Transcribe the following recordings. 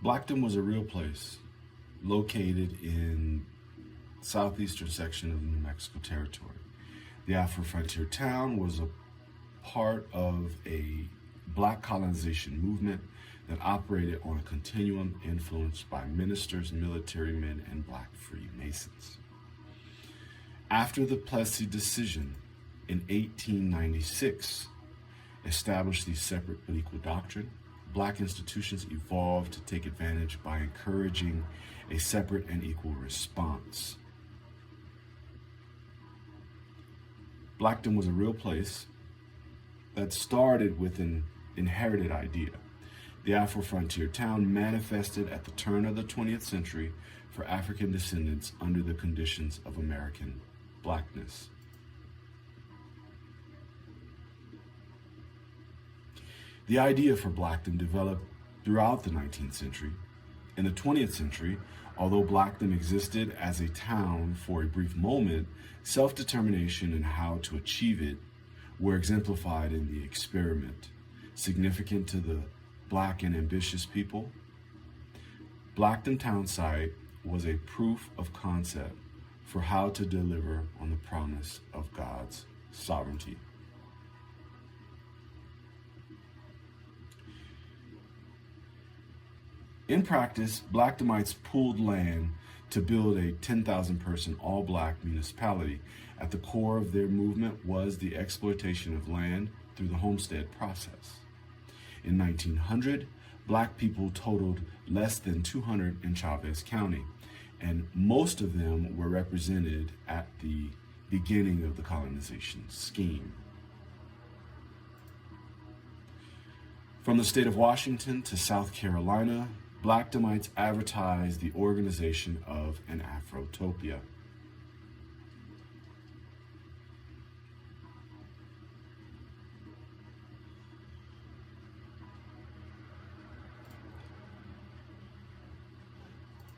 Blackdom was a real place located in southeastern section of the New Mexico territory. The Afro-frontier town was a part of a black colonization movement that operated on a continuum influenced by ministers, military men, and black Freemasons. After the Plessy decision in 1896 established the separate but equal doctrine, black institutions evolved to take advantage by encouraging a separate and equal response. Blackdom was a real place that started with an inherited idea. The Afro-frontier town manifested at the turn of the 20th century for African descendants under the conditions of American blackness. The idea for Blackdom developed throughout the 19th century. In the 20th century, although Blackdom existed as a town for a brief moment, self-determination and how to achieve it were exemplified in the experiment. Significant to the black and ambitious people, Blackdom town site was a proof of concept for how to deliver on the promise of God's sovereignty. In practice, Blackdomites pooled land to build a 10,000 person all-black municipality. At the core of their movement was the exploitation of land through the homestead process. In 1900, black people totaled less than 200 in Chavez County, and most of them were represented at the beginning of the colonization scheme. From the state of Washington to South Carolina, Blackdomites advertised the organization of an Afrotopia.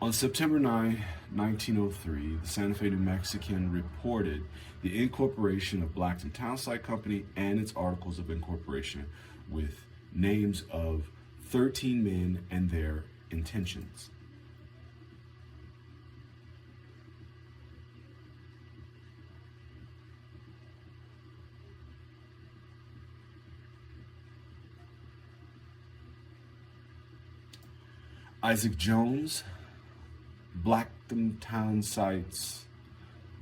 On September 9, 1903, the Santa Fe New Mexican reported the incorporation of Blackdom Townsite Company and its articles of incorporation with names of 13 men and their intentions. Isaac Jones, Blackdom Townsite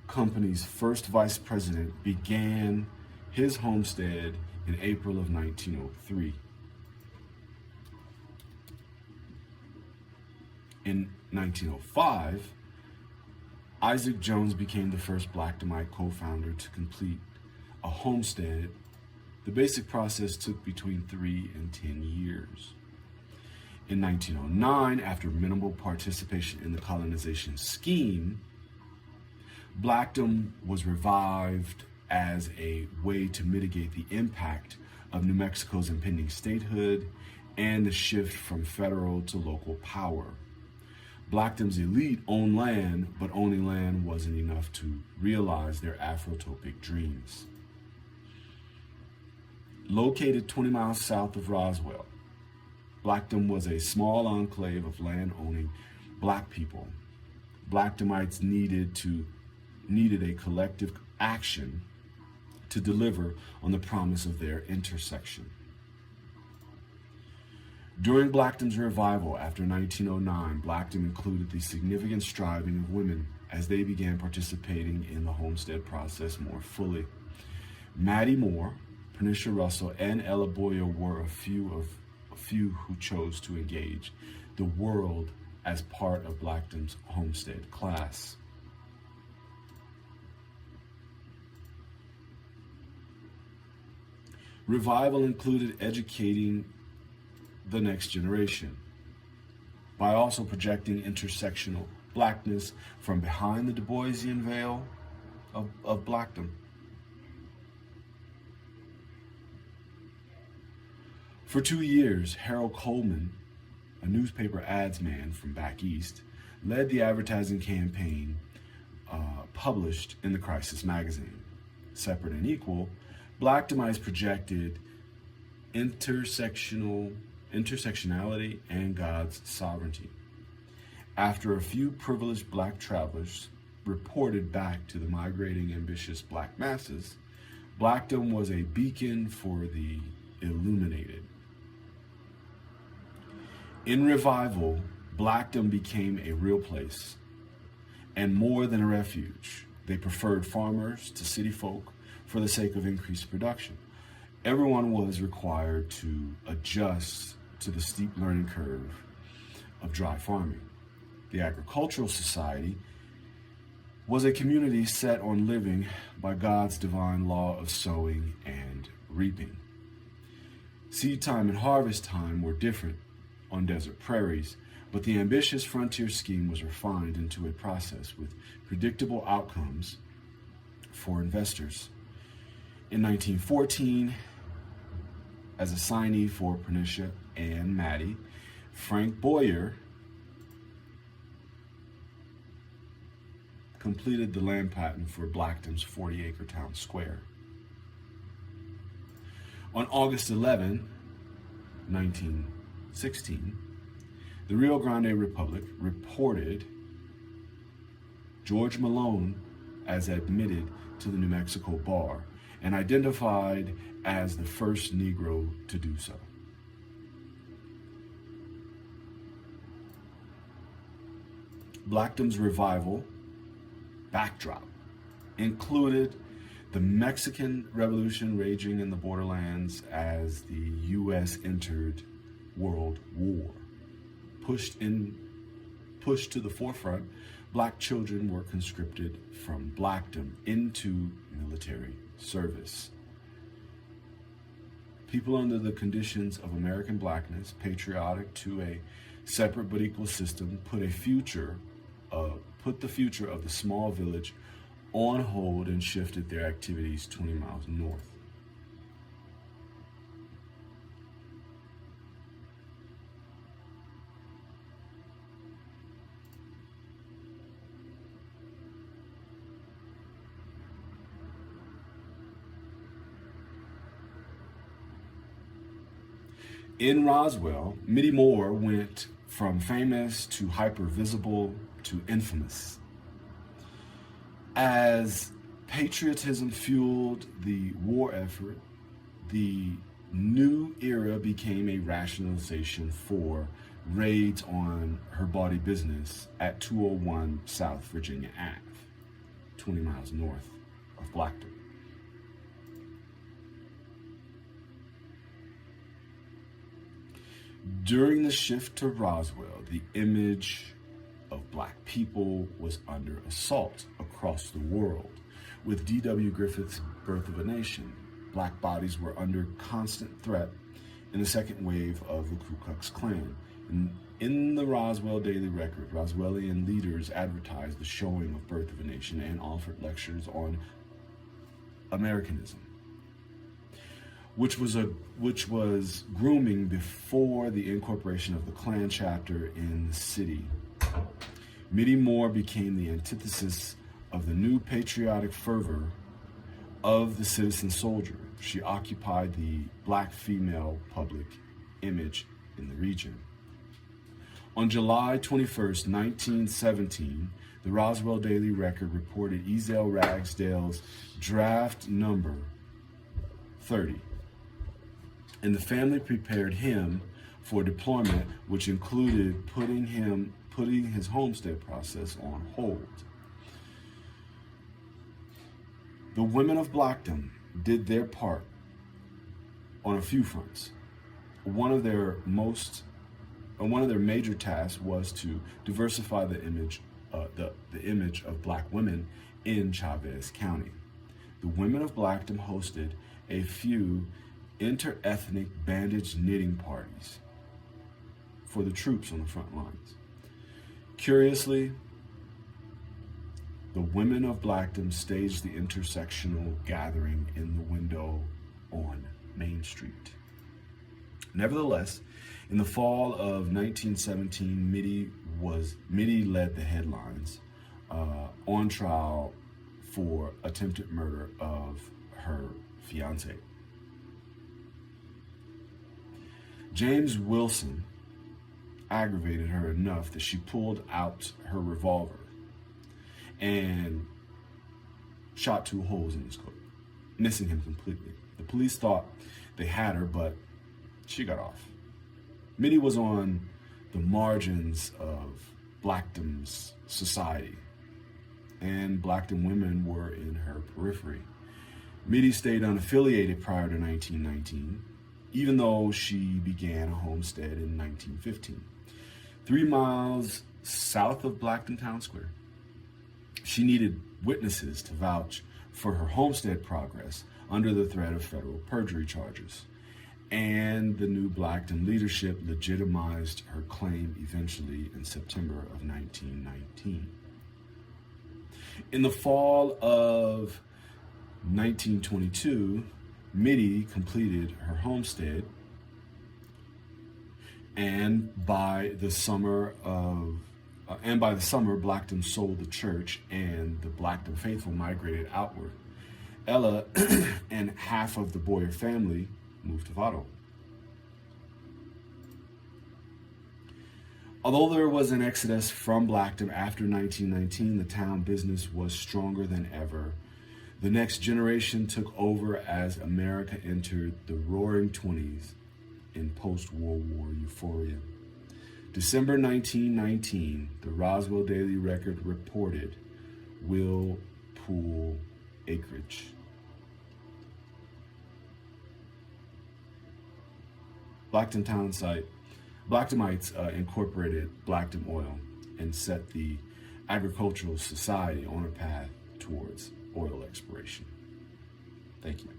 Company's first vice president, began his homestead in April of 1903. In 1905, Isaac Jones became the first Blackdomite co-founder to complete a homestead. The basic process took between 3 and 10 years. In 1909, after minimal participation in the colonization scheme, Blackdom was revived as a way to mitigate the impact of New Mexico's impending statehood and the shift from federal to local power. Blackdom's elite owned land, but owning land wasn't enough to realize their Afrotopic dreams. Located 20 miles south of Roswell, Blackdom was a small enclave of land-owning black people. Blackdomites needed a collective action to deliver on the promise of their intersection. During Blackdom's revival after 1909, Blackdom included the significant striving of women as they began participating in the homestead process more fully. Maddie Moore, Pernisha Russell, and Ella Boyer were a few who chose to engage the world as part of Blackdom's homestead class. Revival included educating the next generation by also projecting intersectional blackness from behind the Du Boisian veil of Blackdom. For 2 years, Harold Coleman, a newspaper ads man from back east, led the advertising campaign published in the Crisis magazine. Separate and equal, Blackdomites projected intersectional intersectionality, and God's sovereignty. After a few privileged black travelers reported back to the migrating ambitious black masses, Blackdom was a beacon for the illuminated. In revival, Blackdom became a real place, and more than a refuge. They preferred farmers to city folk for the sake of increased production. Everyone was required to adjust to the steep learning curve of dry farming. The agricultural society was a community set on living by God's divine law of sowing and reaping. Seed time and harvest time were different on desert prairies, but the ambitious frontier scheme was refined into a process with predictable outcomes for investors. In 1914, as a signee for Pernicia and Maddie, Frank Boyer completed the land patent for Blackdom's 40-acre town square. On August 11, 1916, the Rio Grande Republic reported George Malone as admitted to the New Mexico bar and identified as the first Negro to do so. Blackdom's revival backdrop included the Mexican Revolution raging in the borderlands as the U.S. entered World War. Pushed to the forefront, black children were conscripted from Blackdom into military service. People under the conditions of American blackness, patriotic to a separate but equal system, put the future of the small village on hold and shifted their activities 20 miles north. In Roswell, Mitty Moore went from famous to hyper-visible to infamous. As patriotism fueled the war effort, the new era became a rationalization for raids on her body business at 201 South Virginia Ave, 20 miles north of Blackdom. During the shift to Roswell, the image of black people was under assault across the world. With D.W. Griffith's Birth of a Nation, black bodies were under constant threat in the second wave of the Ku Klux Klan. In the Roswell Daily Record, Roswellian leaders advertised the showing of Birth of a Nation and offered lectures on Americanism, which was grooming before the incorporation of the Klan chapter in the city. Mitty Moore became the antithesis of the new patriotic fervor of the citizen soldier. She occupied the black female public image in the region. On July 21st, 1917, the Roswell Daily Record reported Ezel Ragsdale's draft number 30. And the family prepared him for deployment, which included putting his homestead process on hold. The women of Blackdom did their part on a few fronts. One of their major tasks was to diversify the image of black women in Chavez County. The women of Blackdom hosted a few inter-ethnic bandage knitting parties for the troops on the front lines. Curiously, the women of Blackdom staged the intersectional gathering in the window on Main Street. Nevertheless, in the fall of 1917, Mitty led the headlines on trial for attempted murder of her fiance. James Wilson aggravated her enough that she pulled out her revolver and shot 2 holes in his coat, missing him completely. The police thought they had her, but she got off. Mitty was on the margins of Blackdom's society, and Blackdom women were in her periphery. Mitty stayed unaffiliated prior to 1919, even though she began a homestead in 1915. 3 miles south of Blackdom Town Square. She needed witnesses to vouch for her homestead progress under the threat of federal perjury charges. And the new Blackdom leadership legitimized her claim eventually in September of 1919. In the fall of 1922, Mitty completed her homestead, and by the summer, Blackdom sold the church, and the Blackdom faithful migrated outward. Ella and half of the Boyer family moved to Vado. Although there was an exodus from Blackdom after 1919, the town business was stronger than ever. The next generation took over as America entered the roaring 20s in post-World War euphoria. December 1919, the Roswell Daily Record reported Will Pool acreage. Blackdom town site. Blackdomites incorporated Blackdom oil and set the agricultural society on a path towards oil exploration. Thank you.